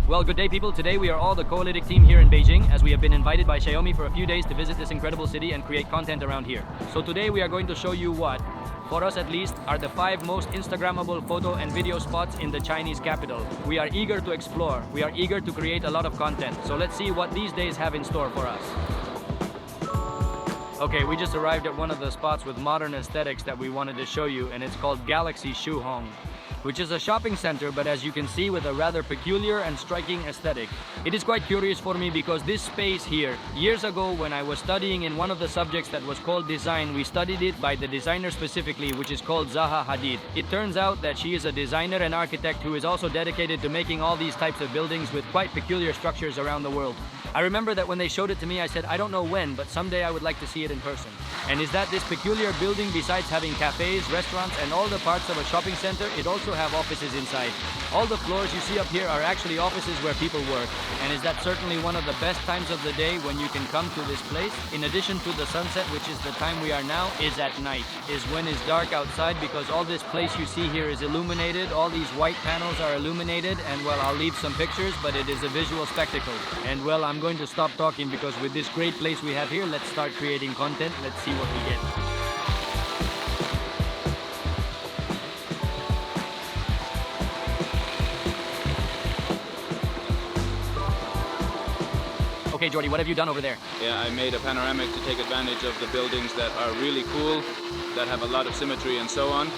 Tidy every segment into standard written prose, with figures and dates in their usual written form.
Well, good day people. Today we are all the Koalitic team here in Beijing as we have been invited by Xiaomi for a few days to visit this incredible city and create content around here. So today we are going to show you what, for us at least, are the 5 most Instagrammable photo and video spots in the Chinese capital. We are eager to explore. We are eager to create a lot of content. So let's see what these days have in store for us. Okay, we just arrived at one of the spots with modern aesthetics that we wanted to show you, and it's called Galaxy Soho, which is a shopping center, but as you can see, with a rather peculiar and striking aesthetic. It is quite curious for me because this space here, years ago when I was studying in one of the subjects that was called design, we studied it by the designer specifically, which is called Zaha Hadid. It turns out that she is a designer and architect who is also dedicated to making all these types of buildings with quite peculiar structures around the world. I remember that when they showed it to me, I said, I don't know when, but someday I would like to see it in person. And is that this peculiar building, besides having cafes, restaurants, and all the parts of a shopping center, it also have offices inside. All the floors you see up here are actually offices where people work. And is that certainly one of the best times of the day when you can come to this place? In addition to the sunset, which is the time we are now, is at night. Is when it's dark outside because all this place you see here is illuminated. All these white panels are illuminated, and well, I'll leave some pictures, but it is a visual spectacle. And well, I'm going to stop talking because with this great place we have here, let's start creating content. Let's see what we get. Okay, Jordi, what have you done over there? Yeah, I made a panoramic to take advantage of the buildings that are really cool, that have a lot of symmetry and so on.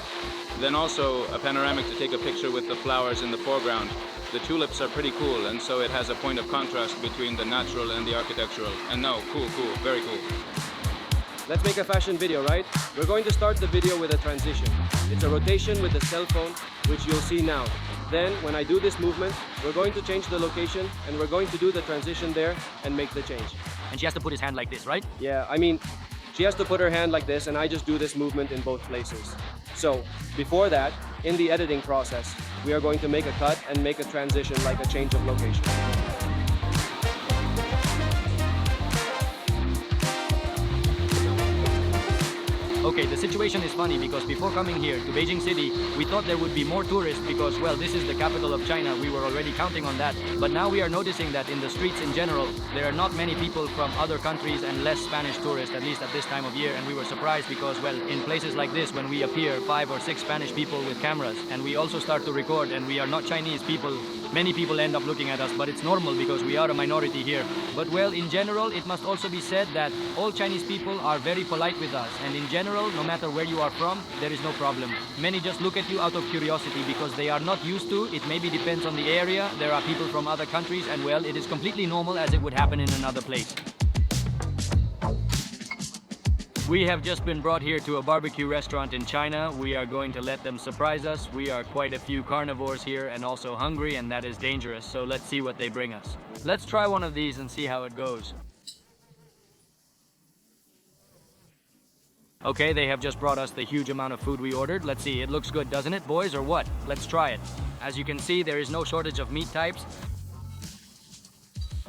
Then also a panoramic to take a picture with the flowers in the foreground. The tulips are pretty cool, and so it has a point of contrast between the natural and the architectural. And no, cool, very cool. Let's make a fashion video, right? We're going to start the video with a transition. It's a rotation with the cell phone, which you'll see now. Then, when I do this movement, we're going to change the location, and we're going to do the transition there and make the change. And she has to put his hand like this, right? Yeah, I mean, she has to put her hand like this, and I just do this movement in both places. So, before that, in the editing process, we are going to make a cut and make a transition like a change of location. Okay, the situation is funny because before coming here to Beijing City, we thought there would be more tourists because, well, this is the capital of China. We were already counting on that. But now we are noticing that in the streets in general, there are not many people from other countries and less Spanish tourists, at least at this time of year. And we were surprised because, well, in places like this, when we appear 5 or 6 Spanish people with cameras, and we also start to record, and we are not Chinese people, many people end up looking at us, but it's normal because we are a minority here. But well, in general, it must also be said that all Chinese people are very polite with us, and in general, no matter where you are from, there is no problem. Many just look at you out of curiosity because they are not used to. It maybe depends on the area. There are people from other countries, and well, it is completely normal as it would happen in another place. We have just been brought here to a barbecue restaurant in China. We are going to let them surprise us. We are quite a few carnivores here and also hungry, and that is dangerous. So let's see what they bring us. Let's try one of these and see how it goes. Okay, they have just brought us the huge amount of food we ordered. Let's see, it looks good, doesn't it, boys, or what? Let's try it. As you can see, there is no shortage of meat types.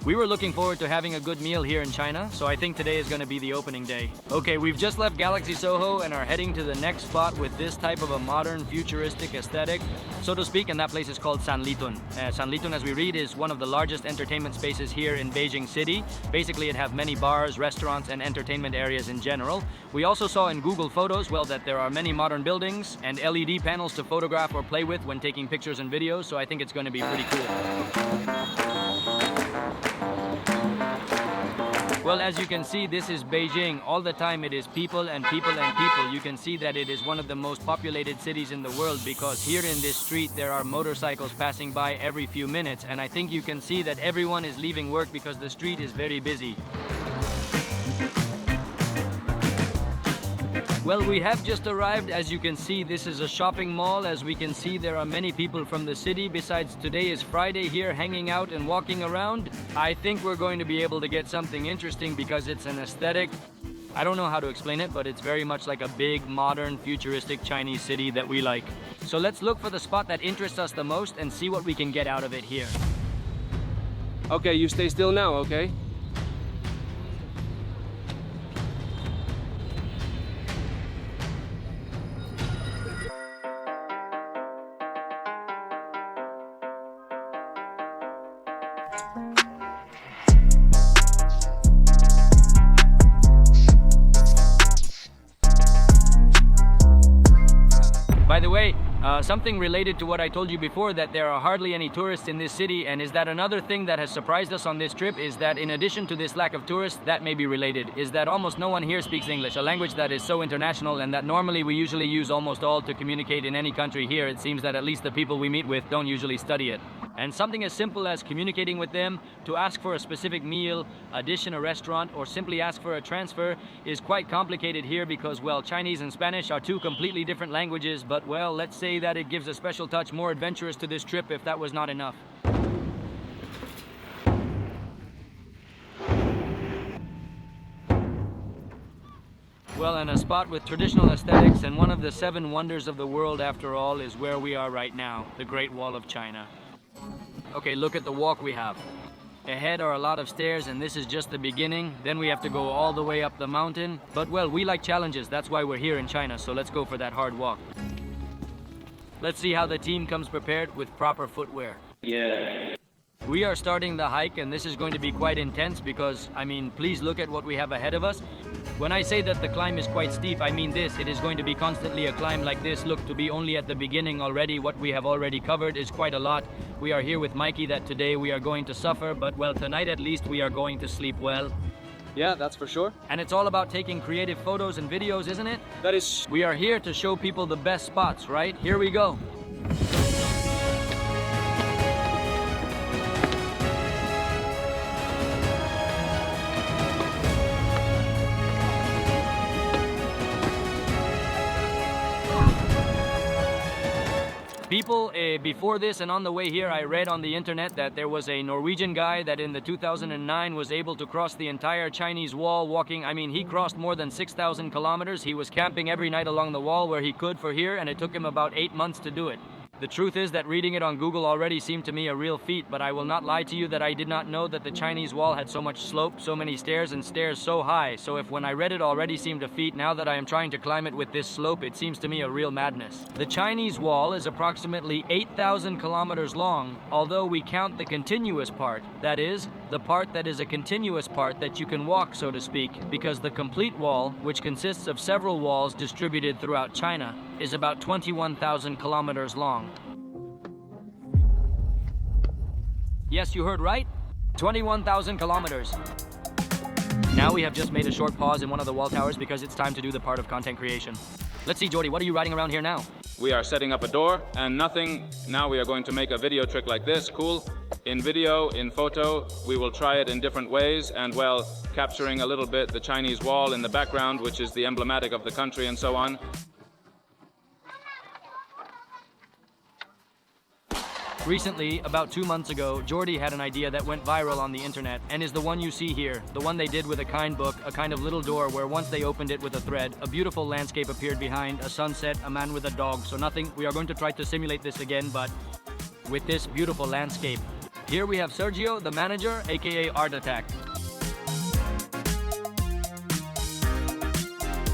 We were looking forward to having a good meal here in China, so I think today is going to be the opening day. Okay, we've just left Galaxy Soho and are heading to the next spot with this type of a modern, futuristic aesthetic, so to speak, and that place is called Sanlitun. Sanlitun, as we read, is one of the largest entertainment spaces here in Beijing City. Basically, it has many bars, restaurants, and entertainment areas in general. We also saw in Google Photos, well, that there are many modern buildings and LED panels to photograph or play with when taking pictures and videos, so I think it's going to be pretty cool. Well, as you can see, this is Beijing. All the time it is people and people and people. You can see that it is one of the most populated cities in the world because here in this street there are motorcycles passing by every few minutes, and I think you can see that everyone is leaving work because the street is very busy. Well, we have just arrived. As you can see, this is a shopping mall. As we can see, there are many people from the city. Besides, today is Friday here, hanging out and walking around. I think we're going to be able to get something interesting because it's an aesthetic. I don't know how to explain it, but it's very much like a big, modern, futuristic Chinese city that we like. So let's look for the spot that interests us the most and see what we can get out of it here. Okay, you stay still now, okay? By the way, something related to what I told you before, that there are hardly any tourists in this city, and is that another thing that has surprised us on this trip is that in addition to this lack of tourists, that may be related, is that almost no one here speaks English, a language that is so international and that normally we usually use almost all to communicate in any country. Here it seems that at least the people we meet with don't usually study it. And something as simple as communicating with them, to ask for a specific meal, a dish in a restaurant, or simply ask for a transfer is quite complicated here because, well, Chinese and Spanish are two completely different languages, but, well, let's say that it gives a special touch, more adventurous to this trip if that was not enough. Well, and a spot with traditional aesthetics and one of the 7 wonders of the world after all is where we are right now, the Great Wall of China. Okay, look at the walk we have. Ahead are a lot of stairs and this is just the beginning. Then we have to go all the way up the mountain. But, well, we like challenges. That's why we're here in China, so let's go for that hard walk. Let's see how the team comes prepared with proper footwear. Yeah. We are starting the hike and this is going to be quite intense because, I mean, please look at what we have ahead of us. When I say that the climb is quite steep, I mean this. It is going to be constantly a climb like this. Look, to be only at the beginning already, what we have already covered is quite a lot. We are here with Mikey that today we are going to suffer, but, well, tonight at least we are going to sleep well. Yeah, that's for sure. And it's all about taking creative photos and videos, isn't it? That is... We are here to show people the best spots, right? Here we go. People, before this and on the way here, I read on the internet that there was a Norwegian guy that in the 2009 was able to cross the entire Chinese wall walking. I mean, he crossed more than 6,000 kilometers. He was camping every night along the wall where he could for here, and it took him about 8 months to do it. The truth is that reading it on Google already seemed to me a real feat, but I will not lie to you that I did not know that the Chinese wall had so much slope, so many stairs, and stairs so high. So if when I read it already seemed a feat, now that I am trying to climb it with this slope, it seems to me a real madness. The Chinese wall is approximately 8,000 kilometers long, although we count the continuous part. That is, the part that is a continuous part that you can walk, so to speak, because the complete wall, which consists of several walls distributed throughout China, is about 21,000 kilometers long. Yes, you heard right? 21,000 kilometers. Now we have just made a short pause in one of the wall towers because it's time to do the part of content creation. Let's see, Jordi, what are you riding around here now? We are setting up a door and nothing. Now we are going to make a video trick like this. Cool. In video, in photo, we will try it in different ways and, well, capturing a little bit the Chinese wall in the background, which is the emblematic of the country and so on. Recently, about 2 months ago, Jordi had an idea that went viral on the internet and is the one you see here, the one they did with a kind book, a kind of little door where once they opened it with a thread, a beautiful landscape appeared behind, a sunset, a man with a dog, so nothing. We are going to try to simulate this again, but with this beautiful landscape. Here we have Sergio, the manager, aka Art Attack.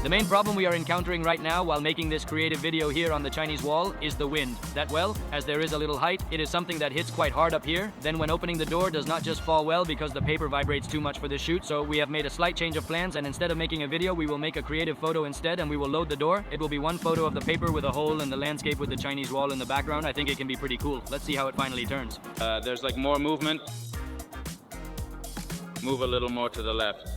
The main problem we are encountering right now while making this creative video here on the Chinese wall is the wind. That, well, as there is a little height, it is something that hits quite hard up here. Then when opening the door does not just fall well because the paper vibrates too much for this shoot, so we have made a slight change of plans, and instead of making a video, we will make a creative photo instead, and we will load the door. It will be one photo of the paper with a hole and the landscape with the Chinese wall in the background. I think it can be pretty cool. Let's see how it finally turns. There's like more movement. Move a little more to the left.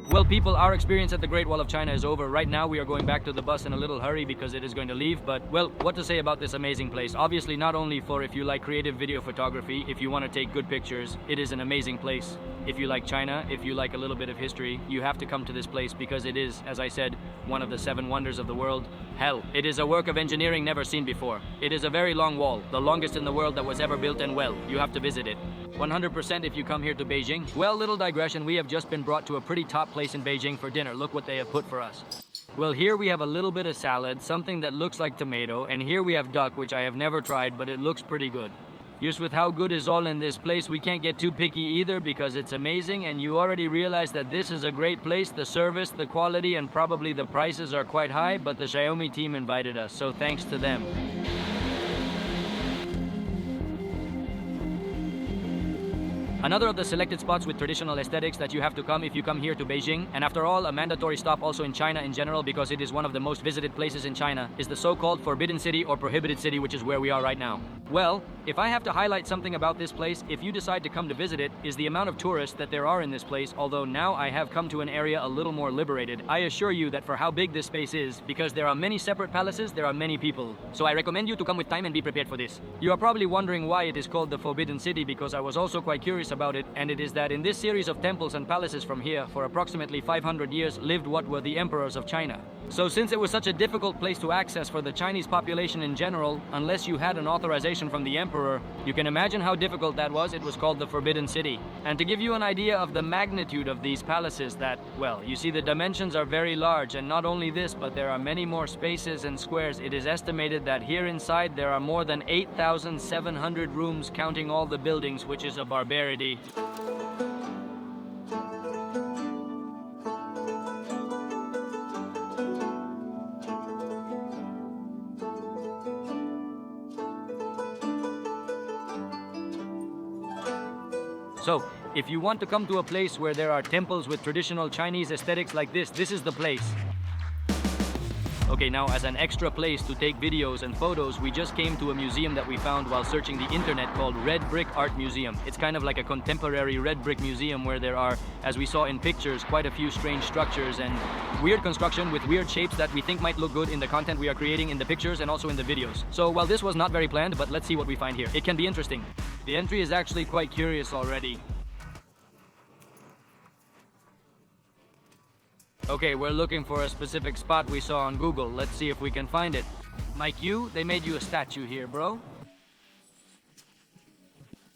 Well, people, our experience at the Great Wall of China is over. Right now, we are going back to the bus in a little hurry because it is going to leave. But, well, what to say about this amazing place? Obviously, not only for if you like creative video photography, if you want to take good pictures, it is an amazing place. If you like China, if you like a little bit of history, you have to come to this place because it is, as I said, one of the 7 wonders of the world. Hell, it is a work of engineering never seen before. It is a very long wall, the longest in the world that was ever built, and, well, you have to visit it. 100% if you come here to Beijing. Well, little digression, we have just been brought to a pretty top place in Beijing for dinner. Look what they have put for us. Well, here we have a little bit of salad, something that looks like tomato, and here we have duck, which I have never tried, but it looks pretty good. Just with how good is all in this place, we can't get too picky either because it's amazing, and you already realize that this is a great place. The service, the quality, and probably the prices are quite high, but the Xiaomi team invited us, so thanks to them. Another of the selected spots with traditional aesthetics that you have to come if you come here to Beijing, and after all, a mandatory stop also in China in general because it is one of the most visited places in China, is the so-called Forbidden City or Prohibited City, which is where we are right now. Well, if I have to highlight something about this place, if you decide to come to visit it, is the amount of tourists that there are in this place, although now I have come to an area a little more liberated. I assure you that for how big this space is, because there are many separate palaces, there are many people. So I recommend you to come with time and be prepared for this. You are probably wondering why it is called the Forbidden City, because I was also quite curious about it, and it is that in this series of temples and palaces from here, for approximately 500 years, lived what were the emperors of China. So since it was such a difficult place to access for the Chinese population in general, unless you had an authorization from the emperor, you can imagine how difficult that was. It was called the Forbidden City. And to give you an idea of the magnitude of these palaces that, well, you see the dimensions are very large, and not only this, but there are many more spaces and squares. It is estimated that here inside there are more than 8,700 rooms counting all the buildings, which is a barbarity. So, if you want to come to a place where there are temples with traditional Chinese aesthetics like this is the place. Okay, now as an extra place to take videos and photos, we just came to a museum that we found while searching the internet called Red Brick Art Museum. It's kind of like a contemporary red brick museum where there are, as we saw in pictures, quite a few strange structures and weird construction with weird shapes that we think might look good in the content we are creating in the pictures and also in the videos. So, well, this was not very planned, but let's see what we find here. It can be interesting. The entry is actually quite curious already. Okay, we're looking for a specific spot we saw on Google. Let's see if we can find it. Mike, they made you a statue here, bro.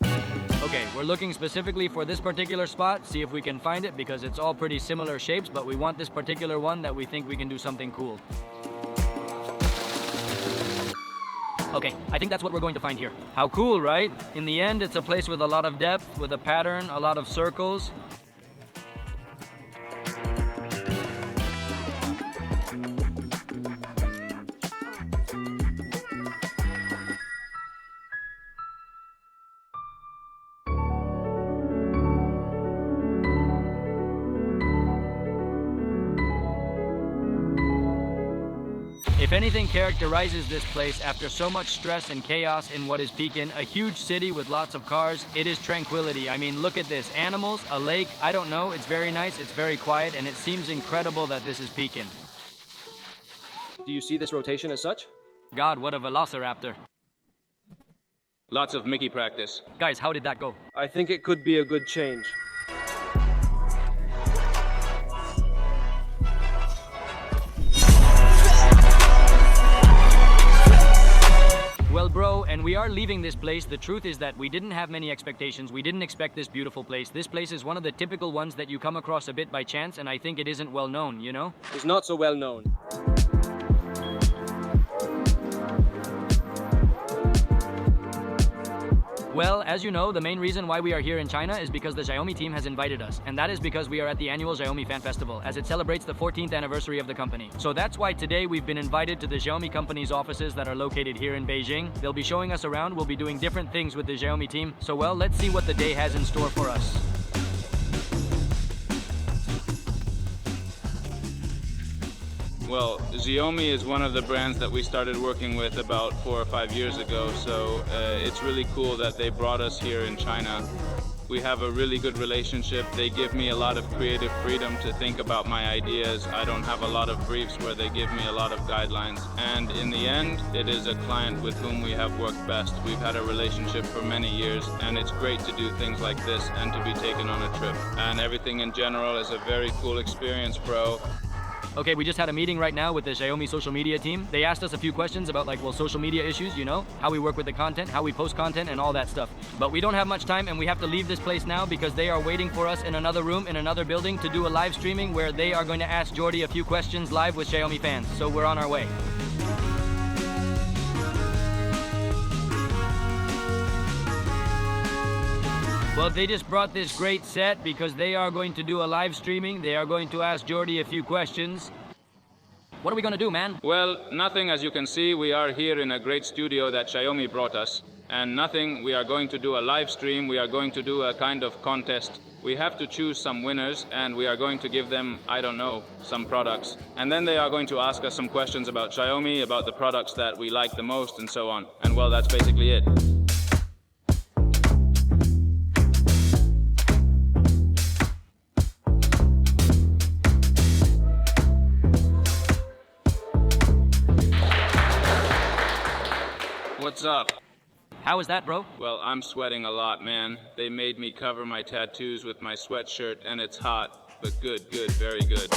Okay, we're looking specifically for this particular spot. See if we can find it because it's all pretty similar shapes, but we want this particular one that we think we can do something cool. Okay, I think that's what we're going to find here. How cool, right? In the end, it's a place with a lot of depth, with a pattern, a lot of circles. If anything characterizes this place after so much stress and chaos in what is Pekin, a huge city with lots of cars, it is tranquility. I mean, look at this. Animals, a lake, I don't know. It's very nice, it's very quiet, and it seems incredible that this is Pekin. Do you see this rotation as such? God, what a velociraptor. Lots of Mickey practice. Guys, how did that go? I think it could be a good change. Well, bro, and we are leaving this place. The truth is that we didn't have many expectations. We didn't expect this beautiful place. This place is one of the typical ones that you come across a bit by chance, and I think it isn't well known, you know? It's not so well known. Well, as you know, the main reason why we are here in China is because the Xiaomi team has invited us, and that is because we are at the annual Xiaomi Fan Festival, as it celebrates the 14th anniversary of the company. So that's why today we've been invited to the Xiaomi company's offices that are located here in Beijing. They'll be showing us around, we'll be doing different things with the Xiaomi team. So well, let's see what the day has in store for us. Well, Xiaomi is one of the brands that we started working with about 4 or 5 years ago, so it's really cool that they brought us here in China. We have a really good relationship. They give me a lot of creative freedom to think about my ideas. I don't have a lot of briefs where they give me a lot of guidelines. And in the end, it is a client with whom we have worked best. We've had a relationship for many years, and it's great to do things like this and to be taken on a trip. And everything in general is a very cool experience, bro. Okay, we just had a meeting right now with the Xiaomi social media team. They asked us a few questions about social media issues, you know, how we work with the content, how we post content and all that stuff. But we don't have much time and we have to leave this place now because they are waiting for us in another room, in another building to do a live streaming where they are going to ask Jordi a few questions live with Xiaomi fans. So we're on our way. Well, they just brought this great set because they are going to do a live streaming. They are going to ask Jordi a few questions. What are we going to do, man? Well, nothing. As you can see, we are here in a great studio that Xiaomi brought us. and nothing. We are going to do a live stream. We are going to do a kind of contest. We have to choose some winners, and we are going to give them, I don't know, some products. And then they are going to ask us some questions about Xiaomi, about the products that we like the most, and so on. And well, that's basically it. What's up? How is that, bro? Well, I'm sweating a lot, man. They made me cover my tattoos with my sweatshirt, and it's hot, but good, very good.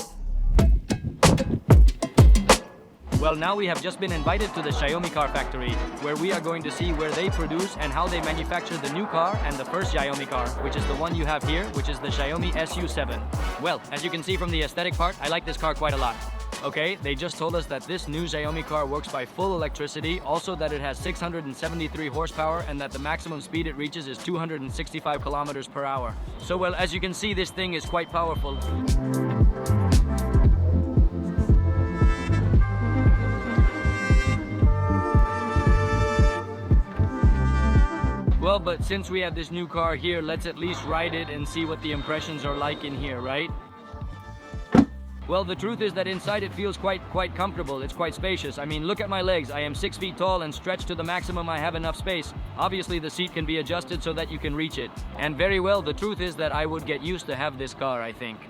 Well, now we have just been invited to the Xiaomi car factory, where we are going to see where they produce and how they manufacture the new car and the first Xiaomi car, which is the one you have here, which is the Xiaomi SU7. Well, as you can see from the aesthetic part, I like this car quite a lot. Okay, they just told us that this new Xiaomi car works by full electricity, also that it has 673 horsepower and that the maximum speed it reaches is 265 kilometers per hour. So well, as you can see, this thing is quite powerful. Well, but since we have this new car here, let's at least ride it and see what the impressions are like in here, right? Well, the truth is that inside it feels quite comfortable. It's quite spacious. I mean, look at my legs. I am 6 feet tall and stretched to the maximum. I have enough space. Obviously, the seat can be adjusted so that you can reach it. And very well, the truth is that I would get used to have this car, I think.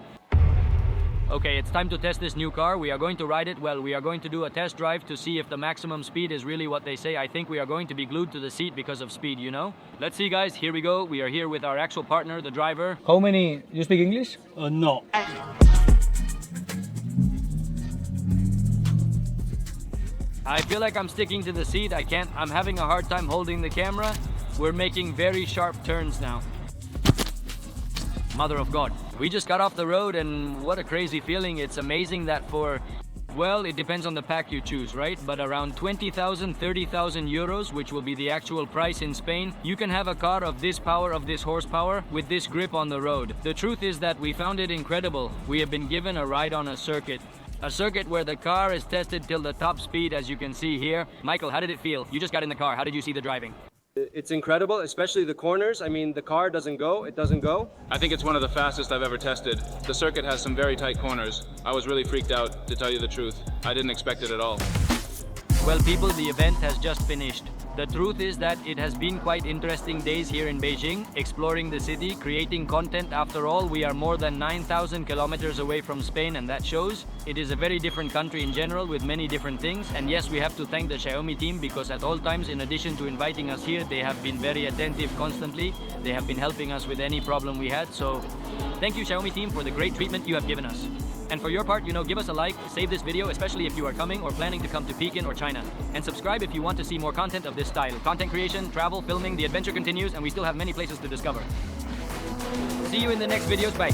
Okay, it's time to test this new car. We are going to ride it. Well, we are going to do a test drive to see if the maximum speed is really what they say. I think we are going to be glued to the seat because of speed, you know? Let's see, guys. Here we go. We are here with our actual partner, the driver. How many? You speak English? No. I feel like I'm sticking to the seat. I'm having a hard time holding the camera. We're making very sharp turns now. Mother of God. We just got off the road and what a crazy feeling. It's amazing that for, well, it depends on the pack you choose, right? But around 20,000, 30,000 euros, which will be the actual price in Spain, you can have a car of this power, of this horsepower, with this grip on the road. The truth is that we found it incredible. We have been given a ride on a circuit. A circuit where the car is tested till the top speed, as you can see here. Michael, how did it feel? You just got in the car. How did you see the driving? It's incredible, especially the corners. I mean, the car doesn't go, it doesn't go. I think it's one of the fastest I've ever tested. The circuit has some very tight corners. I was really freaked out, to tell you the truth. I didn't expect it at all. Well, people, the event has just finished. The truth is that it has been quite interesting days here in Beijing, exploring the city, creating content. After all, we are more than 9,000 kilometers away from Spain, and that shows. It is a very different country in general with many different things. And yes, we have to thank the Xiaomi team because at all times, in addition to inviting us here, they have been very attentive constantly. They have been helping us with any problem we had. So thank you, Xiaomi team, for the great treatment you have given us. And for your part, you know, give us a like, save this video, especially if you are coming or planning to come to Pekin or China. And subscribe if you want to see more content of this style. Content creation, travel, filming, the adventure continues, and we still have many places to discover. See you in the next videos. Bye.